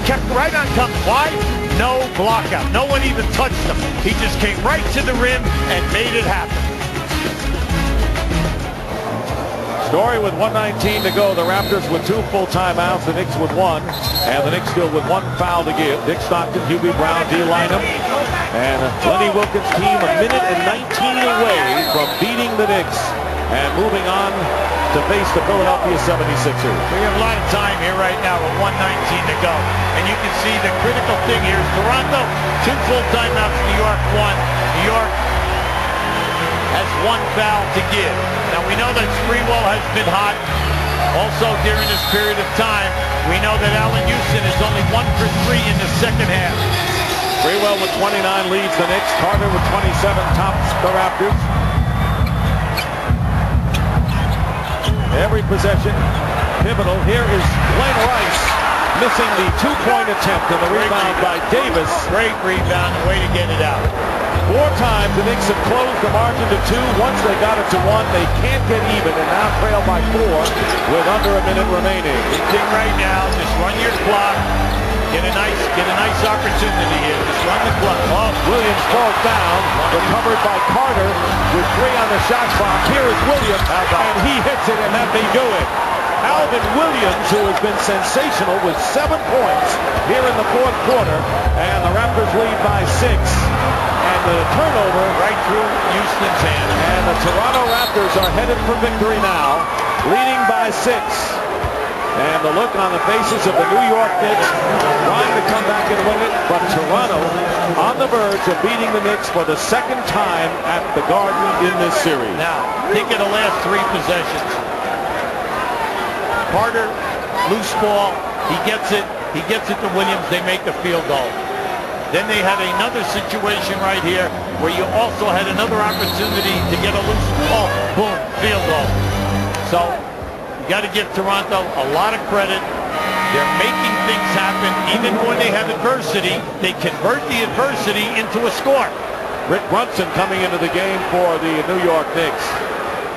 kept right on coming. Why? No blockout. No one even touched him. He just came right to the rim and made it happen. Story with 1:19 to go. The Raptors with 2 full timeouts. The Knicks with 1. And the Knicks still with 1 foul to give. Dick Stockton, Hubie Brown, D. Lineham. And Lenny Wilkins' team a minute and 19 away from beating the Knicks and moving on to face the Philadelphia 76ers. We have a lot of time here right now with 1:19 to go. And you can see the critical thing here is Toronto, 2 full timeouts, New York 1. New York has 1 foul to give. Now we know that Sprewell has been hot. Also during this period of time, we know that Allen Houston is only 1 for 3 in the second half. Sprewell with 29 leads the Knicks. Carter with 27 tops the Raptors. Every possession pivotal. Here is Glenn Rice missing the 2-point attempt and the rebound by Davis. Great rebound, way to get it out. 4 times the Knicks have closed the margin to 2. Once they got it to 1, they can't get even and now trail by 4 with under a minute remaining. The thing right now, just run your clock. Get a nice opportunity here. Just run the clock. Oh, Williams falls down, recovered by Carter with 3 on the shot clock. Here is Williams, and he hits it, and that may do it. Alvin Williams, who has been sensational with 7 points here in the 4th quarter, and the Raptors lead by 6. And the turnover right through Houston's hand. And the Toronto Raptors are headed for victory now, leading by 6. And the look on the faces of the New York Knicks trying to come back and win it, but Toronto on the verge of beating the Knicks for the 2nd time at the Garden in this series. Now, think of the last 3 possessions. Carter, loose ball, he gets it to Williams, they make a field goal. Then they had another situation right here where you also had another opportunity to get a loose ball, boom, field goal. So you got to give Toronto a lot of credit. They're making things happen. Even when they have adversity, they convert the adversity into a score. Rick Brunson coming into the game for the New York Knicks.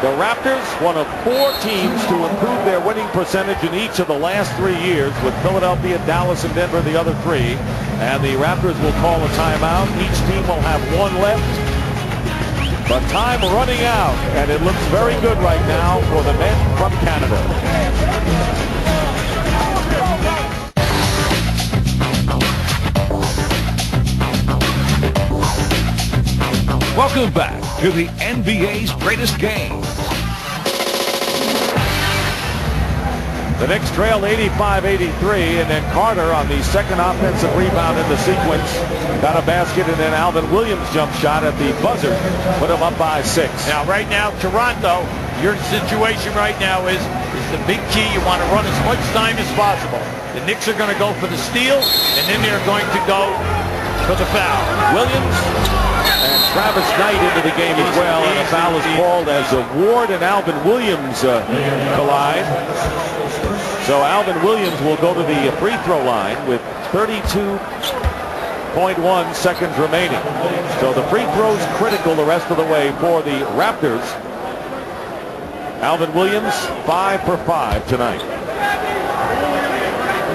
The Raptors, one of 4 teams to improve their winning percentage in each of the last 3 years, with Philadelphia, Dallas, and Denver the other 3. And the Raptors will call a timeout. Each team will have 1 left. But time running out, and it looks very good right now for the men from Canada. Welcome back to the NBA's greatest game. The Knicks trailed 85-83, and then Carter on the 2nd offensive rebound in the sequence got a basket, and then Alvin Williams' jump shot at the buzzer put him up by 6. Now, right now, Toronto, your situation right now is the big key. You want to run as much time as possible. The Knicks are going to go for the steal, and then they're going to go for the foul. Williams and Travis Knight into the game as well, and a foul is called as Ward and Alvin Williams collide. So Alvin Williams will go to the free throw line with 32.1 seconds remaining. So the free throw's critical the rest of the way for the Raptors. Alvin Williams 5 for 5 tonight.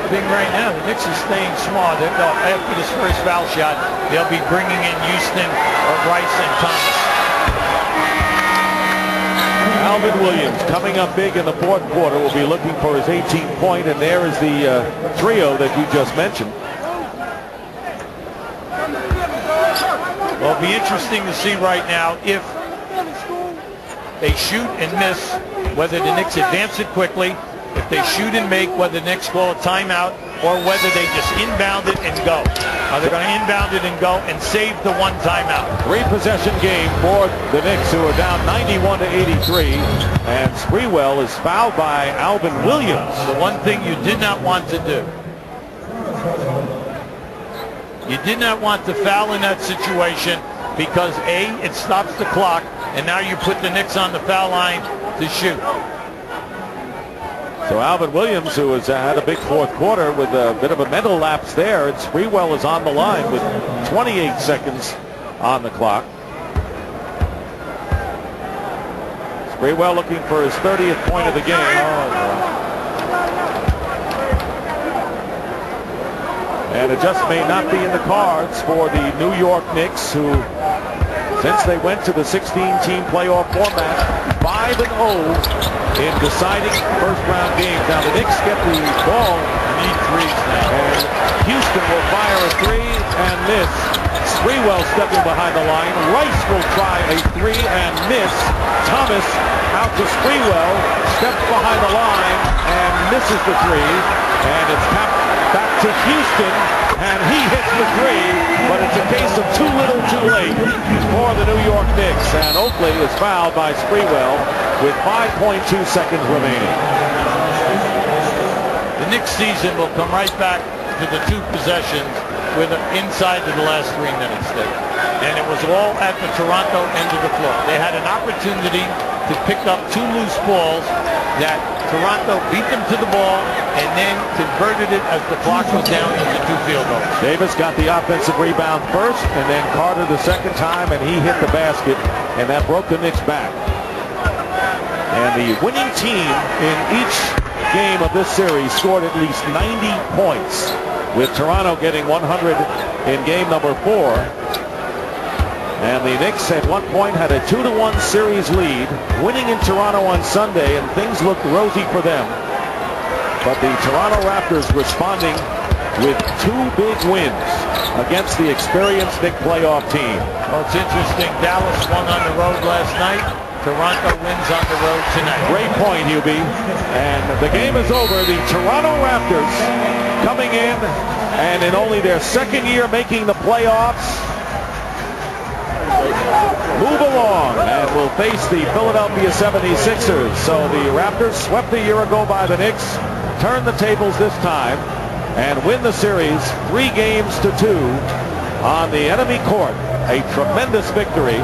The thing right now, the Knicks is staying smart. After this first foul shot, they'll be bringing in Houston or Rice and Thomas. Alvin Williams coming up big in the 4th quarter, will be looking for his 18th point, and there is the trio that you just mentioned. Well, it'll be interesting to see right now if they shoot and miss, whether the Knicks advance it quickly, if they shoot and make, whether the Knicks call a timeout, or whether they just inbound it and go. Are they going to inbound it and go and save the 1 timeout? 3-possession game for the Knicks, who are down 91-83, and Sprewell is fouled by Alvin Williams. The one thing you did not want to do. You did not want to foul in that situation because A, it stops the clock, and now you put the Knicks on the foul line to shoot. So Alvin Williams, who has had a big 4th quarter with a bit of a mental lapse there, and Sprewell is on the line with 28 seconds on the clock. Sprewell looking for his 30th point of the game. And it just may not be in the cards for the New York Knicks, who, since they went to the 16-team playoff format, 5-0 in deciding first-round games. Now, the Knicks get the ball. Need threes now. And Houston will fire a three and miss. Sprewell stepping behind the line. Rice will try a three and miss. Thomas out to Sprewell, steps behind the line and misses the three. And it's back to Houston, and he hits the three, but it's a case of too little too late for the New York Knicks. And Oakley is fouled by Sprewell with 5.2 seconds remaining. The Knicks season will come right back to the two possessions with inside of the last 3 minutes there. And it was all at the Toronto end of the floor. They had an opportunity to pick up 2 loose balls that Toronto beat them to the ball and then converted it as the clock was down into 2 field goals. Davis got the offensive rebound first, and then Carter the second time, and he hit the basket, and that broke the Knicks back. And the winning team in each game of this series scored at least 90 points, with Toronto getting 100 in game number 4. And the Knicks at one point had a 2-1 series lead, winning in Toronto on Sunday, and things looked rosy for them. But the Toronto Raptors responding with 2 big wins against the experienced Knicks playoff team. Well, it's interesting. Dallas won on the road last night. Toronto wins on the road tonight. Great point, Hubie. And the game is over. The Toronto Raptors coming in, and in only their second year making the playoffs, move along and will face the Philadelphia 76ers. So the Raptors, swept a year ago by the Knicks, turn the tables this time and win the series 3-2 on the enemy court. A tremendous victory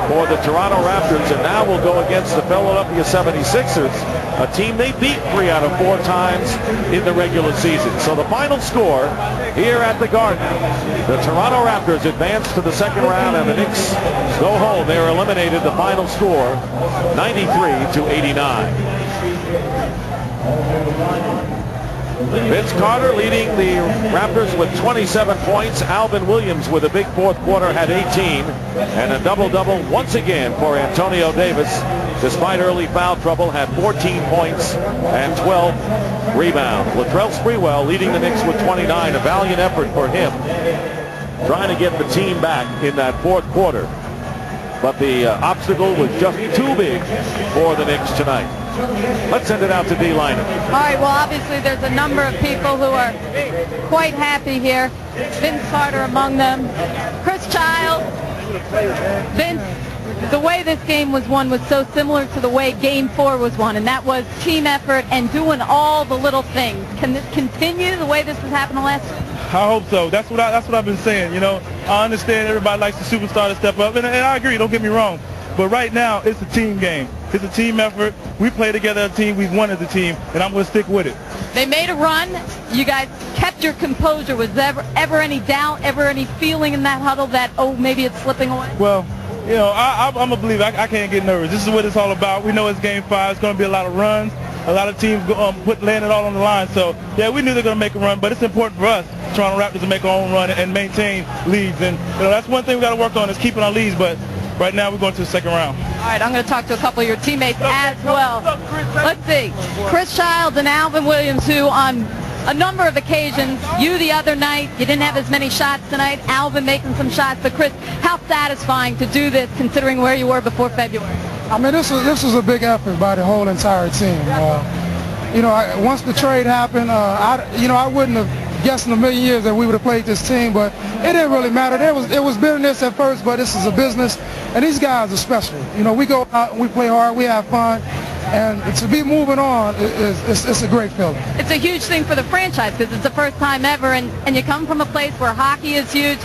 for the Toronto Raptors, and now will go against the Philadelphia 76ers, a team they beat 3 out of 4 times in the regular season. So the final score here at the Garden, the Toronto Raptors advance to the second round, and the Knicks go home. They're eliminated. The final score, 93-89. Vince Carter leading the Raptors with 27 points. Alvin Williams with a big fourth quarter had 18, and a double-double once again for Antonio Davis. Despite early foul trouble, had 14 points and 12 rebounds. Latrell Sprewell leading the Knicks with 29. A valiant effort for him, trying to get the team back in that fourth quarter. But the obstacle was just too big for the Knicks tonight. Let's send it out to D. Liner. All right, well, obviously there's a number of people who are quite happy here. Vince Carter among them. Chris Child. Vince, the way this game was won was so similar to the way Game 4 was won, and that was team effort and doing all the little things. Can this continue the way this has happened the last? I hope so. That's what I've been saying. You know, I understand everybody likes the superstar to step up, and I agree. Don't get me wrong. But right now, it's a team game. It's a team effort. We play together as a team. We've won as a team, and I'm going to stick with it. They made a run. You guys kept your composure. Was there ever any doubt, ever any feeling in that huddle that, oh, maybe it's slipping away? Well, you know, I'm a believer. I can't get nervous. This is what it's all about. We know it's Game 5. It's going to be a lot of runs. A lot of teams laying it all on the line. So, yeah, we knew they're going to make a run, but it's important for us, Toronto Raptors, to make our own run and maintain leads. And, you know, that's one thing we got to work on is keeping our leads, but right now we're going to the second round. All right, I'm going to talk to a couple of your teammates as well. Let's see. Chris Childs and Alvin Williams, who on a number of occasions, you the other night, you didn't have as many shots tonight. Alvin making some shots, but Chris, how satisfying to do this considering where you were before February? I mean, this was a big effort by the whole entire team. You know, once the trade happened, I wouldn't have guessed in a million years that we would have played this team, but it didn't really matter. It was bitterness at first, but this is a business, and these guys are special. You know, we go out, we play hard, we have fun, and to be moving on, it's a great feeling. It's a huge thing for the franchise because it's the first time ever, and you come from a place where hockey is huge.